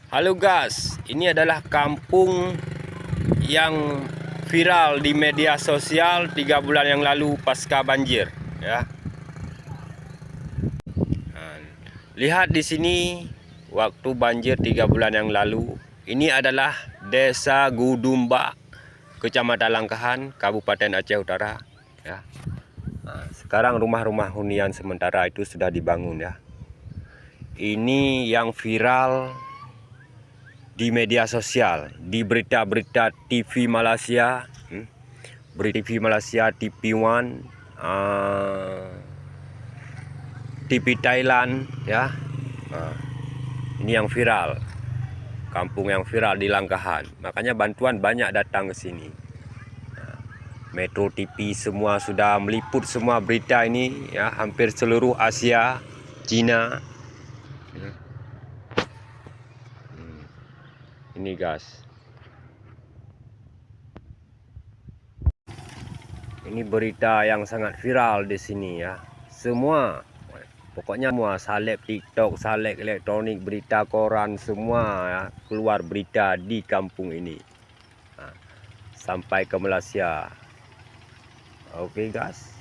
Halo guys, ini adalah kampung yang viral di media sosial 3 bulan yang lalu pasca banjir, ya. Nah, lihat di sini waktu banjir 3 bulan yang lalu. Ini adalah Desa Gudumba, Kecamatan Langkahan, Kabupaten Aceh Utara, ya. Nah, sekarang rumah-rumah hunian sementara itu sudah dibangun, ya. Ini yang viral di media sosial, di berita-berita TV Malaysia, berita TV Malaysia, TV One, TV Thailand, ya. Ini yang viral, kampung yang viral di Langkahan. Makanya bantuan banyak datang ke sini. Metro TV semua sudah meliput semua berita ini, ya, hampir seluruh Asia, Cina. Ini guys. Ini berita yang sangat viral di sini, ya. Pokoknya semua salep TikTok, salep elektronik, berita koran semua, ya, keluar berita di kampung ini. Sampai ke Malaysia. Oke guys.